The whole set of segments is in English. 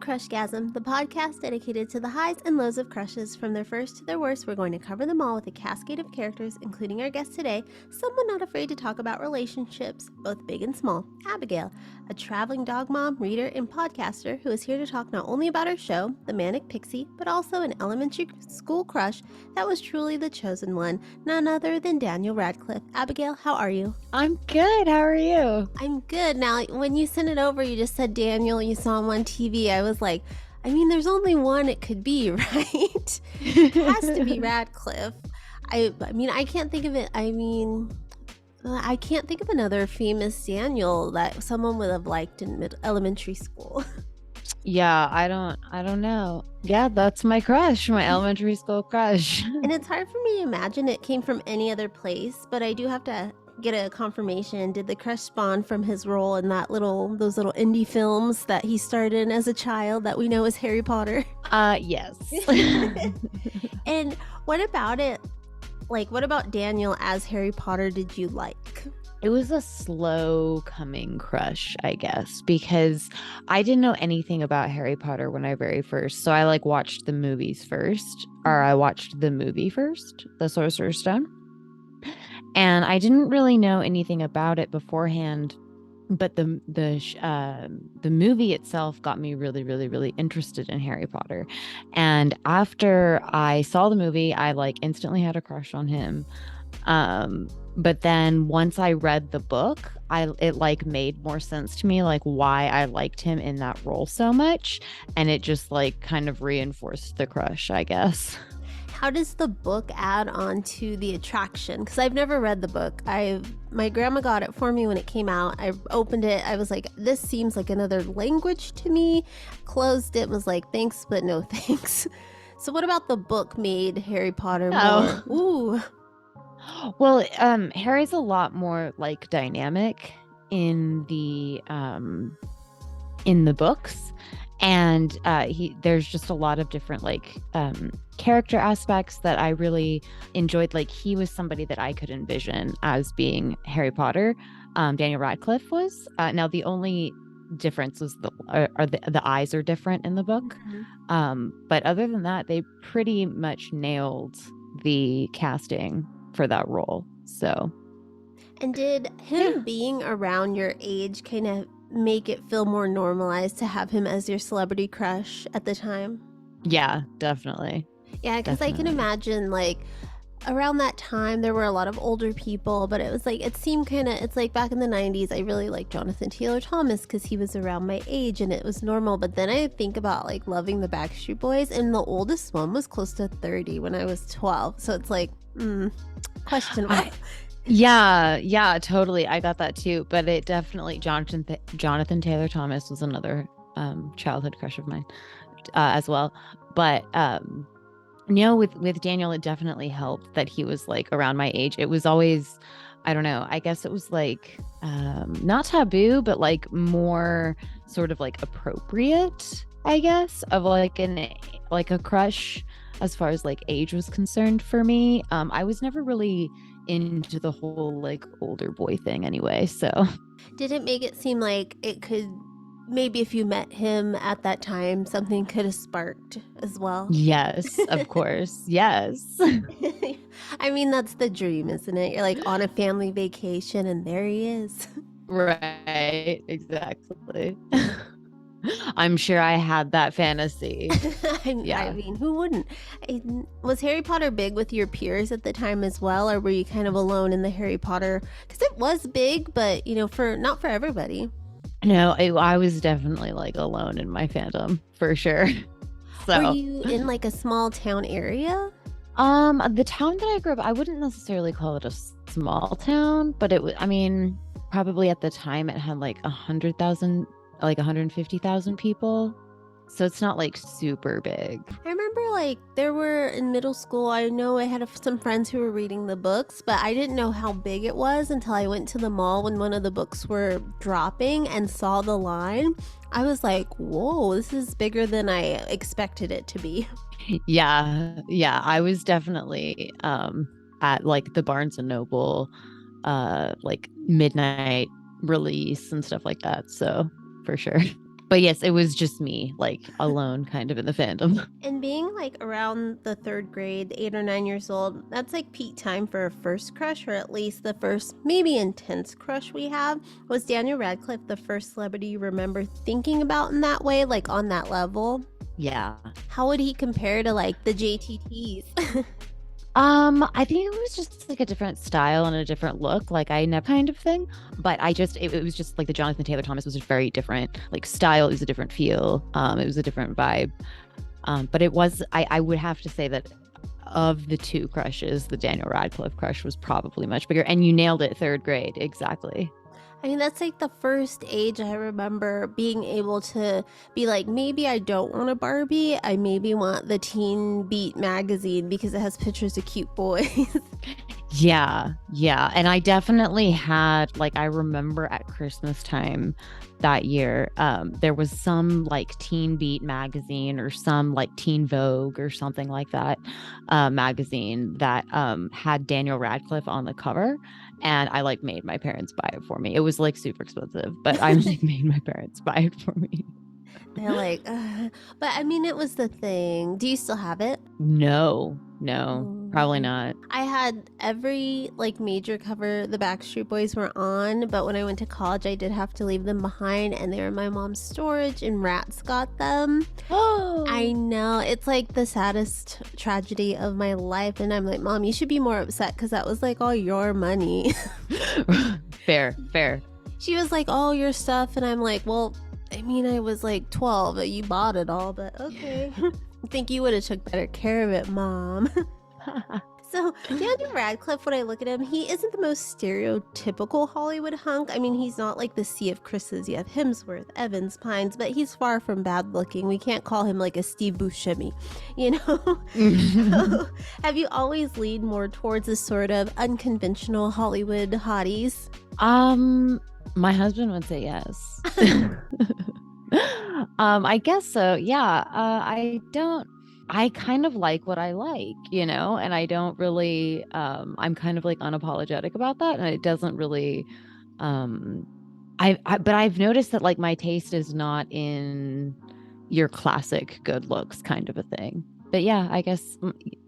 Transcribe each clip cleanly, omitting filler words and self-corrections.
Crushgasm, the podcast dedicated to the highs and lows of crushes. From their first to their worst, we're going to cover them all with a cascade of characters, including our guest today, someone not afraid to talk about relationships, both big and small, Abigail, a traveling dog mom, reader, and podcaster who is here to talk not only about her show, The Manic Pixie, but also an elementary school crush that was truly the chosen one, none other than Daniel Radcliffe. Abigail, how are you? I'm good. How are you? I'm good. Now, when you sent it over, you just said Daniel, you saw him on TV. I was like, I mean, there's only one it could be, right? It has to be Radcliffe. I mean, I can't think of it. I can't think of another famous Daniel that someone would have liked in elementary school. Yeah, I don't know. Yeah, that's my crush, my elementary school crush. And it's hard for me to imagine it came from any other place, but I do have to get a confirmation. Did the crush spawn from his role in those little indie films that he starred in as a child that we know as Harry Potter? Yes. And what about it? Like, what about Daniel as Harry Potter did you like? It was a slow coming crush, I guess, because I didn't know anything about Harry Potter when I very first. So I watched the movies first, or I watched the movie first, The Sorcerer's Stone. And I didn't really know anything about it beforehand, but the movie itself got me really, really, really interested in Harry Potter. And after I saw the movie, I instantly had a crush on him. But then once I read the book, it made more sense to me, why I liked him in that role so much. And it just kind of reinforced the crush, I guess. How does the book add on to the attraction? Because I've never read the book. My grandma got it for me when it came out. I opened it. I was like, this seems like another language to me. Closed it, was like, thanks, but no thanks. So what about the book made Harry Potter more? Ooh. Well, Harry's a lot more dynamic in the books. And there's just a lot of different character aspects that I really enjoyed. He was somebody that I could envision as being Harry Potter. Daniel Radcliffe was. Now the only difference was the eyes are different in the book. Mm-hmm. But other than that, they pretty much nailed the casting for that role. So. And did him being around your age kind of make it feel more normalized to have him as your celebrity crush at the time? Yeah, definitely. Yeah, because I can imagine around that time there were a lot of older people, but it was it seemed it's back in the 90s. I really liked Jonathan Taylor Thomas because he was around my age and it was normal. But then I think about loving the Backstreet Boys, and the oldest one was close to 30 when I was 12. So it's questionable. Yeah, totally. I got that too, but it definitely Jonathan Taylor Thomas was another childhood crush of mine as well. But with Daniel, it definitely helped that he was around my age. It was always, I don't know, I guess it was not taboo, but more sort of appropriate, I guess, of a crush as far as age was concerned for me. I was never really into the whole older boy thing anyway, so. Did it make it seem like it could, maybe if you met him at that time, something could have sparked as well? Yes, of course. Yes. I mean, that's the dream, isn't it? You're on a family vacation and there he is. Right, exactly. I'm sure I had that fantasy. I mean, who wouldn't? Was Harry Potter big with your peers at the time as well, or were you kind of alone in the Harry Potter? Because it was big, but not for everybody. No, I was definitely alone in my fandom for sure. So. Were you in a small town area? The town that I grew up, I wouldn't necessarily call it a small town, but it was. I mean, probably at the time it had 100,000. 150,000 people. So it's not super big. I remember there were in middle school, I know I had some friends who were reading the books, but I didn't know how big it was until I went to the mall when one of the books were dropping and saw the line. I was like, whoa, this is bigger than I expected it to be. Yeah. I was definitely at the Barnes and Noble midnight release and stuff like that. So for sure. But yes, it was just me, like alone kind of in the fandom. And being like around the third grade, 8 or 9 years old, that's like peak time for a first crush, or at least the first maybe intense crush we have. Was Daniel Radcliffe the first celebrity you remember thinking about in that way, like on that level? Yeah. How would he compare to like the JTTs? I think it was just like a different style and a different look, like I never kind of thing. But it was just like the Jonathan Taylor Thomas was just very different, like style. It was a different feel. It was a different vibe. But I would have to say that of the two crushes, the Daniel Radcliffe crush was probably much bigger. And you nailed it, third grade, exactly. I mean, that's like the first age I remember being able to be like, maybe I don't want a Barbie. I maybe want the Teen Beat magazine because it has pictures of cute boys. Yeah, yeah. And I definitely had, like, I remember at Christmas time that year, there was some like Teen Beat magazine or some like Teen Vogue or something like that magazine that had Daniel Radcliffe on the cover. And I like made my parents buy it for me. It was like super expensive, but I like made my parents buy it for me. They're like, but I mean, it was the thing. Do you still have it? No, probably Mm. not. I had every like major cover the Backstreet Boys were on, but when I went to college, I did have to leave them behind, and they were in my mom's storage, and rats got them. I Oh, know, it's like the saddest tragedy of my life, and I'm like, Mom, you should be more upset because that was like all your money. fair, fair. She was like, all your stuff, and I'm like, well, I mean, I was like 12, but you bought it all, but okay. I think you would have took better care of it, Mom. So Daniel Radcliffe, when I look at him, he isn't the most stereotypical Hollywood hunk. I mean, he's not like the sea of Chris's. You have Hemsworth, Evans, Pines, but he's far from bad looking. We can't call him like a Steve Buscemi, you know? So, have you always leaned more towards this sort of unconventional Hollywood hotties? My husband would say yes. I guess so. Yeah. I kind of like what I like, and I don't really I'm kind of like unapologetic about that. And it doesn't really um but I've noticed that like my taste is not in your classic good looks kind of a thing. But yeah, I guess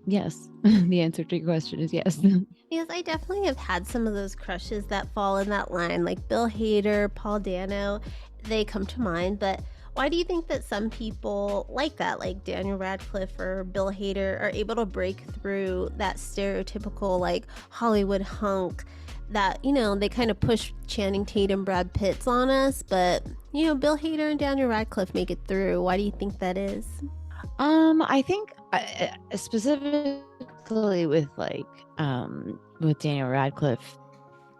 yes. The answer to your question is yes. Because I definitely have had some of those crushes that fall in that line, like Bill Hader, Paul Dano. They come to mind, but why do you think that some people like that, like Daniel Radcliffe or Bill Hader, are able to break through that stereotypical, like Hollywood hunk that, they kind of push Channing Tatum, Brad Pitts on us, but, Bill Hader and Daniel Radcliffe make it through? Why do you think that is? I think specifically with Daniel Radcliffe,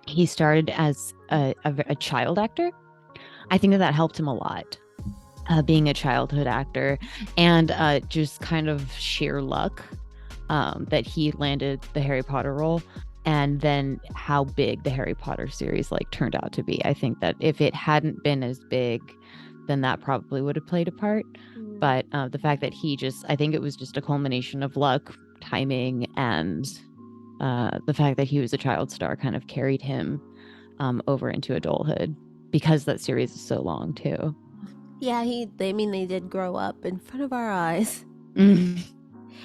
he started as a child actor. I think that helped him a lot, being a childhood actor, and just kind of sheer luck that he landed the Harry Potter role, and then how big the Harry Potter series like turned out to be. I think that if it hadn't been as big, then that probably would have played a part. But the fact that I think it was just a culmination of luck, timing, and the fact that he was a child star kind of carried him over into adulthood because that series is so long too. Yeah, they did grow up in front of our eyes.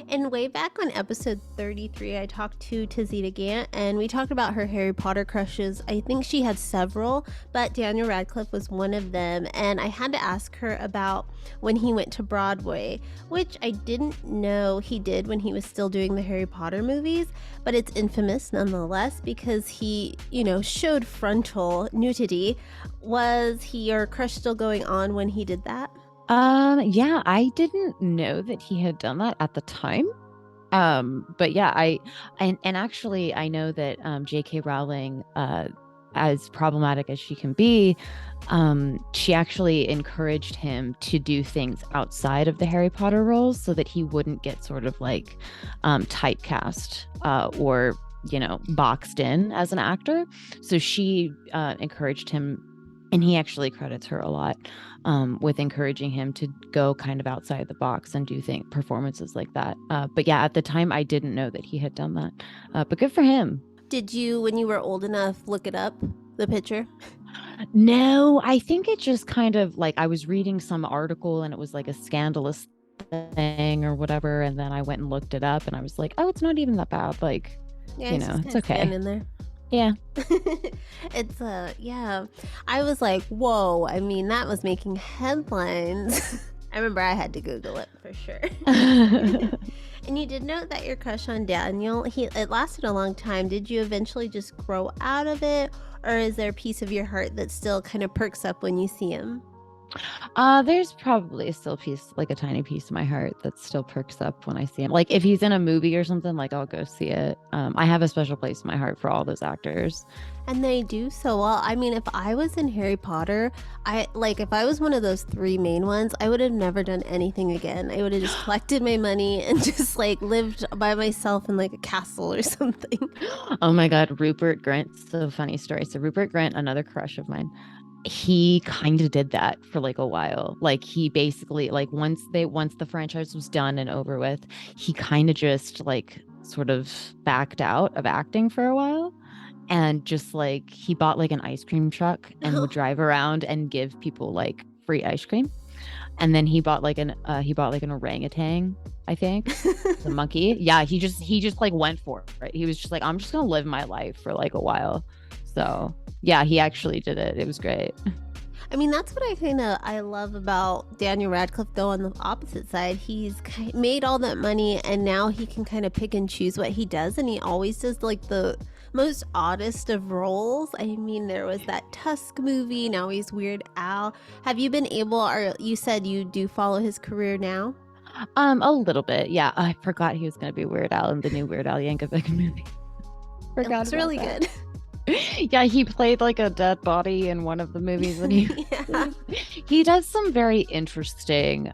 And way back on episode 33, I talked to Tazita Gant, and we talked about her Harry Potter crushes. I think she had several, but Daniel Radcliffe was one of them. And I had to ask her about when he went to Broadway, which I didn't know he did when he was still doing the Harry Potter movies, but it's infamous nonetheless because he, showed frontal nudity. Was your crush still going on when he did that? Yeah, I didn't know that he had done that at the time. But yeah, and actually I know that J.K. Rowling, as problematic as she can be, she actually encouraged him to do things outside of the Harry Potter roles so that he wouldn't get sort of like typecast or boxed in as an actor. So she encouraged him, and he actually credits her a lot with encouraging him to go kind of outside the box and do performances like that. But yeah, at the time, I didn't know that he had done that. But good for him. Did you, when you were old enough, look it up, the picture? No, I think it just kind of like I was reading some article and it was like a scandalous thing or whatever. And then I went and looked it up and I was like, oh, it's not even that bad. Like, Yeah, he's just it's kind of okay. standing there. Yeah. It's yeah. I was like, whoa. I mean, that was making headlines. I remember I had to Google it for sure. And you did note that your crush on Daniel, it lasted a long time. Did you eventually just grow out of it, or is there a piece of your heart that still kind of perks up when you see him? There's probably still a piece, like a tiny piece of my heart that still perks up when I see him. Like if he's in a movie or something, like I'll go see it. I have a special place in my heart for all those actors. And they do so well. I mean, if I was in Harry Potter, if I was one of those three main ones, I would have never done anything again. I would have just collected my money and just like lived by myself in like a castle or something. Oh my God, Rupert Grint. So funny story. So Rupert Grint, another crush of mine, he kind of did that for like a while. Like he basically like once the franchise was done and over with, he kind of just like sort of backed out of acting for a while and just like he bought like an ice cream truck and would drive around and give people like free ice cream. And then he bought like an orangutan, I think, the monkey. Yeah, he just like went for it. Right? He was just like, I'm just gonna live my life for like a while. So yeah, he actually did it. It was great. I mean, that's what I love about Daniel Radcliffe, though, on the opposite side. He's made all that money and now he can kind of pick and choose what he does. And he always does like the most oddest of roles. I mean, there was that Tusk movie. Now he's Weird Al. Have you been able, or you said you do follow his career now? A little bit. Yeah, I forgot he was gonna be Weird Al in the new Weird Al Yankovic movie. It looks really good. Yeah, he played like a dead body in one of the movies and Yeah. he does some very interesting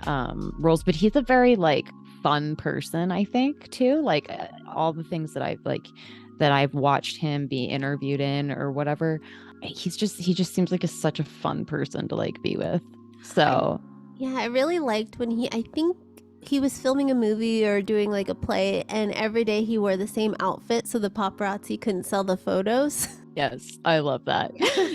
roles, but he's a very like fun person, I think, too. Like all the things that I've watched him be interviewed in or whatever, he just seems like such a fun person to like be with. So Yeah, I really liked when I think he was filming a movie or doing like a play, and every day he wore the same outfit so the paparazzi couldn't sell the photos. yes, I love that.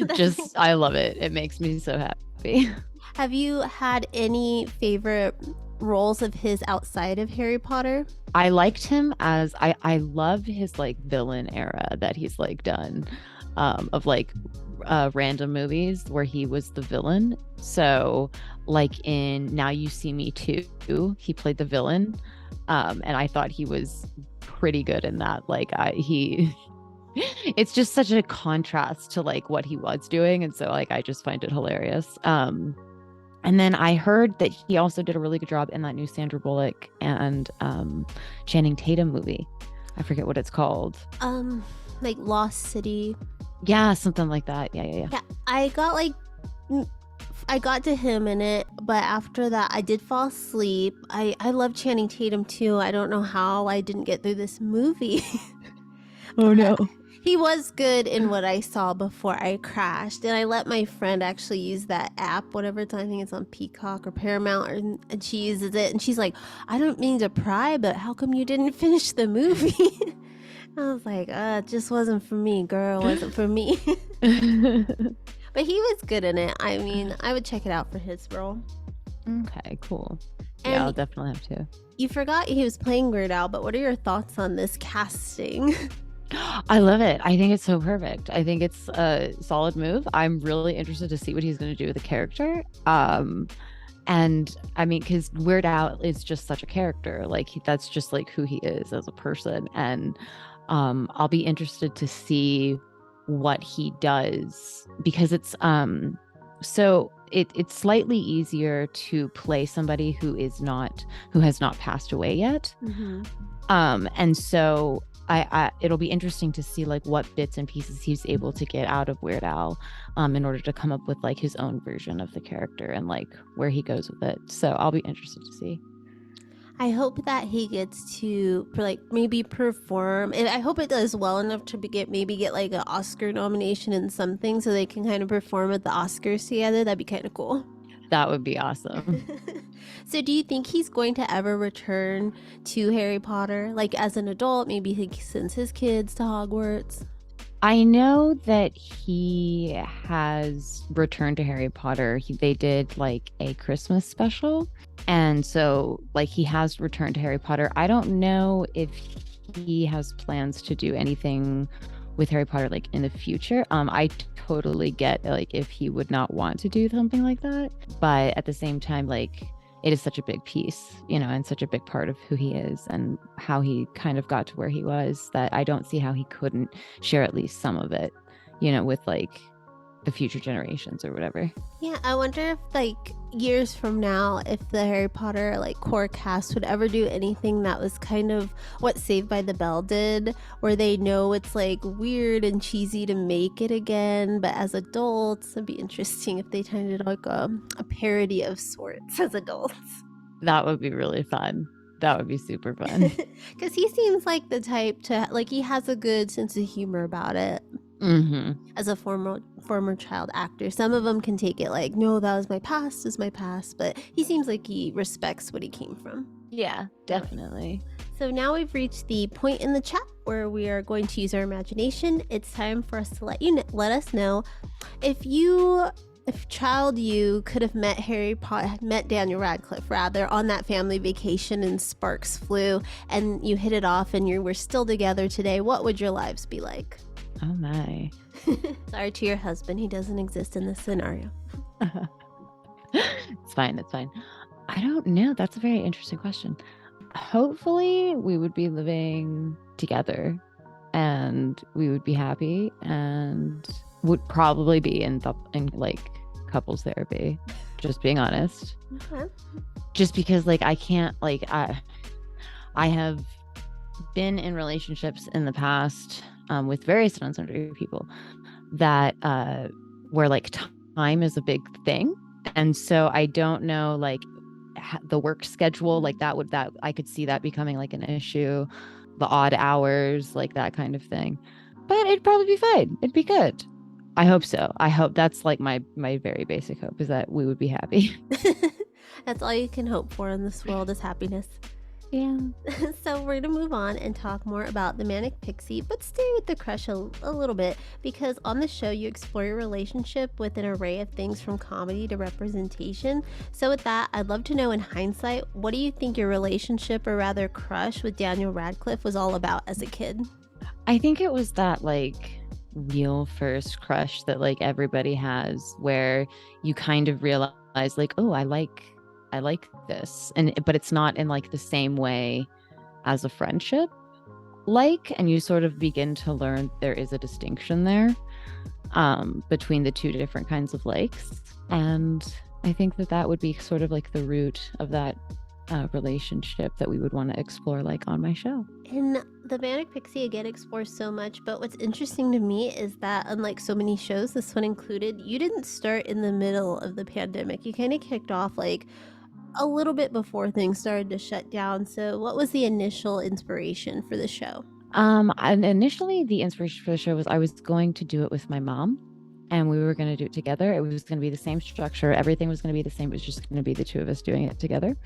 That's- I love it. It makes me so happy. Have you had any favorite roles of his outside of Harry Potter? I liked him as I love his like villain era that he's like done of like random movies where he was the villain. So like in Now You See Me Too, he played the villain. And I thought he was pretty good in that. Like he it's just such a contrast to like what he was doing. And so like I just find it hilarious. And then I heard that he also did a really good job in that new Sandra Bullock and Channing Tatum movie. I forget what it's called. Like Lost City. Yeah, something like that. Yeah. Yeah, I got to him in it, but after that I did fall asleep. I love Channing Tatum too. I don't know how I didn't get through this movie. Oh no. He was good in what I saw before I crashed, and I let my friend actually use that app, whatever it's on. I think it's on Peacock or Paramount, and she uses it, and she's like, I don't mean to pry, but how come you didn't finish the movie? I was like, it just wasn't for me, girl. It wasn't for me. But he was good in it. I mean, I would check it out for his role. Okay, cool. And yeah, I'll definitely have to. You forgot he was playing Weird Al, but what are your thoughts on this casting? I love it. I think it's so perfect. I think it's a solid move. I'm really interested to see what he's going to do with the character. And I mean, because Weird Al is just such a character. Like that's just like who he is as a person. And I'll be interested to see what he does because it's it's slightly easier to play somebody who has not passed away yet. Mm-hmm. And so I it'll be interesting to see like what bits and pieces he's able to get out of Weird Al in order to come up with like his own version of the character and like where he goes with it. So I'll be interested to see. I hope that he gets to like maybe perform, and I hope it does well enough to get like an Oscar nomination in something, so they can kind of perform at the Oscars together. That'd be kind of cool. That would be awesome. So do you think he's going to ever return to Harry Potter, like as an adult? Maybe he sends his kids to Hogwarts. I know that he has returned to Harry Potter. They did like a Christmas special. And so, like, he has returned to Harry Potter. I don't know if he has plans to do anything with Harry Potter, like in the future. I totally get like if he would not want to do something like that. But at the same time, like, it is such a big piece, and such a big part of who he is and how he kind of got to where he was, that I don't see how he couldn't share at least some of it, with like the future generations or whatever. Yeah, I wonder if like years from now, if the Harry Potter like core cast would ever do anything that was kind of what Saved by the Bell did, where they know it's like weird and cheesy to make it again, but as adults, it'd be interesting if they kind of did like a parody of sorts as adults. That would be really fun. That would be super fun. Because he seems like the type to like he has a good sense of humor about it. Mm-hmm. As a former child actor, some of them can take it like, no, that was my past, is my past, but he seems like he respects what he came from. Yeah, definitely. So now we've reached the point in the chat where we are going to use our imagination. It's time for us to let us know if child you could have met Daniel Radcliffe rather on that family vacation and sparks flew and you hit it off and you were still together today, what would your lives be like? Oh my. Sorry to your husband, he doesn't exist in this scenario. It's fine. I don't know. That's a very interesting question. Hopefully we would be living together and we would be happy and would probably be in like couples therapy, just being honest. Okay. Just because like I can't, like, I have been in relationships in the past with various non-sundry people that where like time is a big thing, and so I don't know, like, the work schedule, like that I could see that becoming like an issue, the odd hours, like that kind of thing. But it'd probably be fine. It'd be good. I hope so. I hope that's like my very basic hope, is that we would be happy. That's all you can hope for in this world, is happiness. Yeah. So we're gonna move on and talk more about the Manic Pixie, but stay with the crush a little bit, because on the show you explore your relationship with an array of things from comedy to representation. So with that, I'd love to know, in hindsight, what do you think your relationship, or rather crush, with Daniel Radcliffe was all about as a kid? I think it was that like real first crush that like everybody has, where you kind of realize like, oh, I like this, but it's not in like the same way as a friendship, like, and you sort of begin to learn there is a distinction there between the two different kinds of likes. And I think that would be sort of like the root of that relationship that we would want to explore, like, on my show. And the Manic Pixie again explores so much, but what's interesting to me is that, unlike so many shows, this one included, you didn't start in the middle of the pandemic. You kind of kicked off like a little bit before things started to shut down. So what was the initial inspiration for the show? And initially the inspiration for the show was I was going to do it with my mom, and we were going to do it together. It was going to be the same structure. Everything was going to be the same. It was just going to be the two of us doing it together.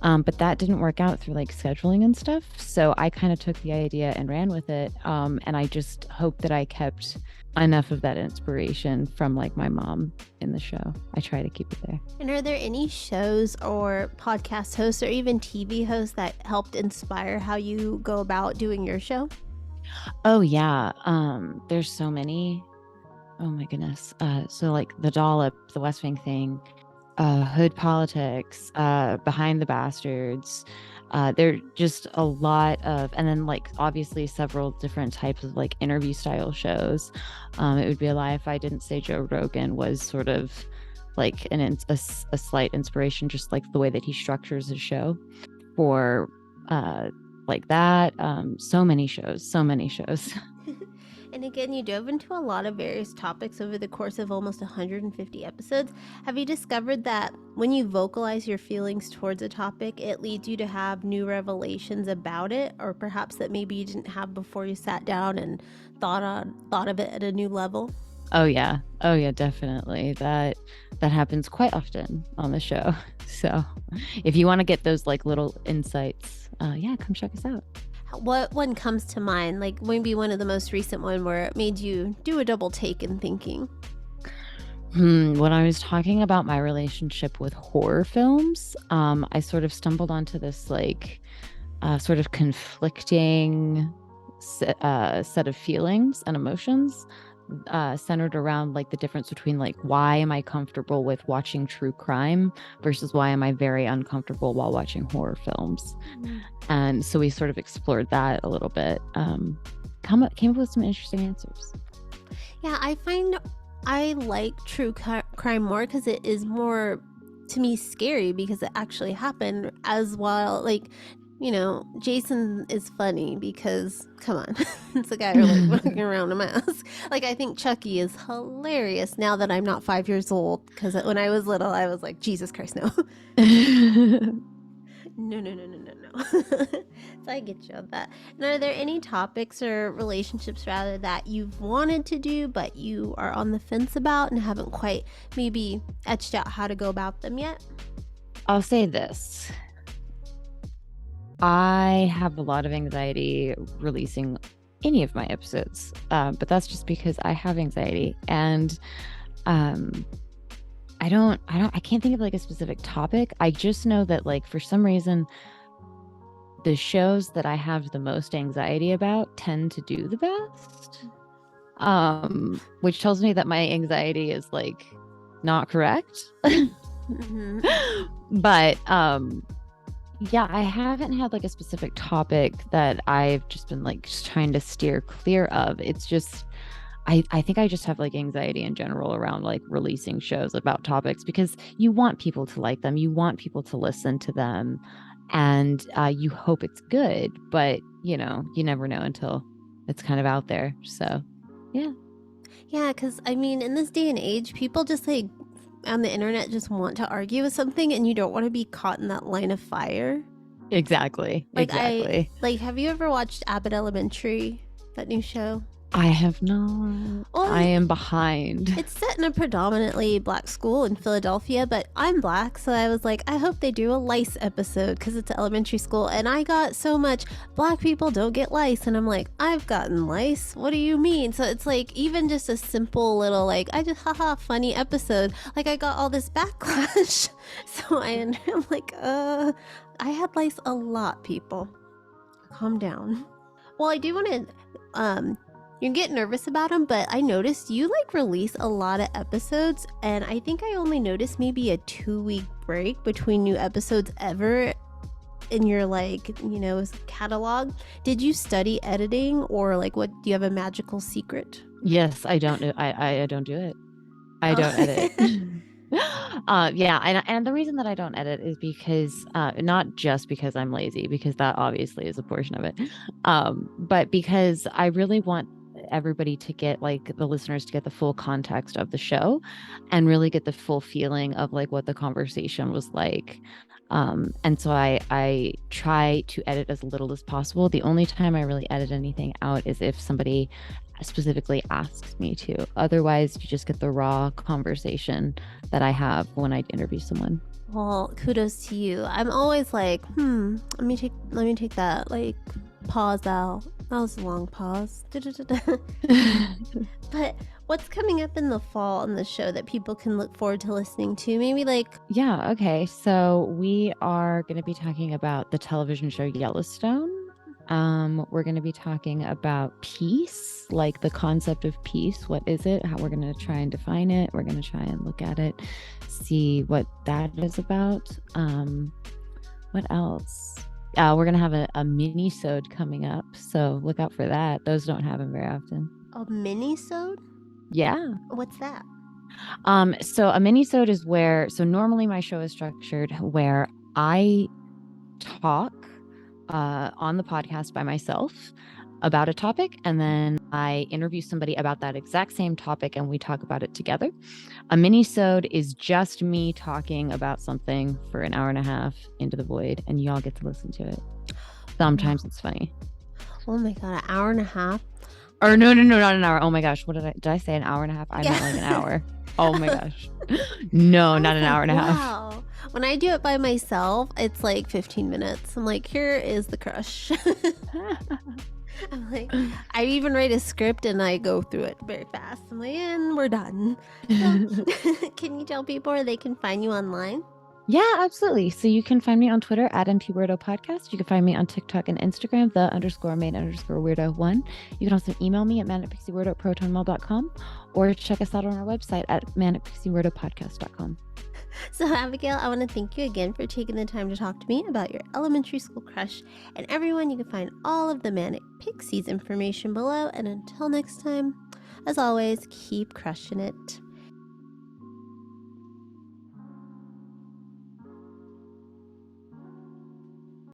But that didn't work out through like scheduling and stuff. So I kind of took the idea and ran with it. And I just hope that I kept enough of that inspiration from like my mom in the show. I try to keep it there. And are there any shows or podcast hosts or even TV hosts that helped inspire how you go about doing your show? Oh yeah. There's so many. Oh my goodness. So like The Dollop, The West Wing Thing, Hood Politics, Behind the Bastards. There are just a lot of, and then like obviously several different types of like interview style shows. It would be a lie if I didn't say Joe Rogan was sort of like a slight inspiration, just like the way that he structures his show for like that. So many shows. And again, you dove into a lot of various topics over the course of almost 150 episodes. Have you discovered that when you vocalize your feelings towards a topic, it leads you to have new revelations about it, or perhaps that maybe you didn't have before you sat down and thought of it at a new level? Oh yeah, definitely. That happens quite often on the show. So if you want to get those like little insights, yeah, come check us out. What one comes to mind? Like maybe one of the most recent one where it made you do a double take in thinking. When I was talking about my relationship with horror films, I sort of stumbled onto this like sort of conflicting set of feelings and emotions centered around like the difference between like why am I comfortable with watching true crime versus why am I very uncomfortable while watching horror films. And so we sort of explored that a little bit. Came up with some interesting answers. Yeah, I find I like true crime more because it is more, to me, scary because it actually happened. As well, like, you know, Jason is funny because, come on, it's a guy who like walking around a mask. Like, I think Chucky is hilarious now that I'm not 5 years old, because when I was little, I was like, Jesus Christ, no. No. So I get you on that. And are there any topics or relationships rather that you've wanted to do but you are on the fence about and haven't quite maybe etched out how to go about them yet? I'll say this. I have a lot of anxiety releasing any of my episodes, but that's just because I have anxiety, and I can't think of like a specific topic. I just know that like for some reason the shows that I have the most anxiety about tend to do the best. Which tells me that my anxiety is like not correct. Mm-hmm. But yeah, I haven't had like a specific topic that I've just been like just trying to steer clear of. It's just I think I just have like anxiety in general around like releasing shows about topics because you want people to like them, you want people to listen to them, and you hope it's good, but you know, you never know until it's kind of out there. So, yeah. Yeah, because I mean, in this day and age, people just like on the internet just want to argue with something, and you don't want to be caught in that line of fire. Exactly. Like Exactly. have you ever watched Abbott Elementary, that new show? I have not. Well, I am behind. It's set in a predominantly black school in Philadelphia, but I'm black, so I was like, I hope they do a lice episode because it's an elementary school. And I got so much, black people don't get lice. And I'm like, I've gotten lice. What do you mean? So it's like, even just a simple little, like, I just, haha, funny episode. Like, I got all this backlash. So I'm like, I had lice a lot, people. Calm down. Well, I do want to, you get nervous about them, but I noticed you like release a lot of episodes, and I think I only noticed maybe a 2-week break between new episodes ever in your like, you know, catalog. Did you study editing, or like what, do you have a magical secret? Yes, I don't do I don't do it. I don't edit. Yeah, and the reason that I don't edit is because not just because I'm lazy, because that obviously is a portion of it, but because I really want everybody to get like the listeners to get the full context of the show and really get the full feeling of like what the conversation was like. And so I try to edit as little as possible. The only time I really edit anything out is if somebody specifically asks me to. Otherwise, you just get the raw conversation that I have when I interview someone. Well, kudos to you. I'm always like, let me take that like pause out. That was a long pause. But what's coming up in the fall on the show that people can look forward to listening to? Maybe like... Yeah, okay. So we are going to be talking about the television show Yellowstone. We're going to be talking about peace, like the concept of peace. What is it? How we're going to try and define it. We're going to try and look at it, see what that is about. What else? We're going to have a mini-sode coming up, so look out for that. Those don't happen very often. A mini-sode? Yeah. What's that? So a mini-sode is where, so normally my show is structured where I talk on the podcast by myself about a topic, and then I interview somebody about that exact same topic and we talk about it together. A mini-sode is just me talking about something for an hour and a half into the void, and y'all get to listen to it. Sometimes it's funny. Oh my god, an hour and a half. Or no, not an hour. Oh my gosh. What did I say? An hour and a half? I meant Yeah. like an hour. Oh my gosh. No, I not was an hour like, and a half. wow. When I do it by myself, it's like 15 minutes. I'm like, here is the crush. I'm like, I even write a script and I go through it very fast. I'm like, and we're done. So, can you tell people where they can find you online? Yeah, absolutely. So you can find me on Twitter at MP Weirdo Podcast. You can find me on TikTok and Instagram, _main_weirdo1. You can also email me at manicpixieweirdo@protonmail.com or check us out on our website at manicpixieweirdo.podcast.com. So, Abigail, I want to thank you again for taking the time to talk to me about your elementary school crush. And everyone, you can find all of the Manic Pixies information below. And until next time, as always, keep crushing it.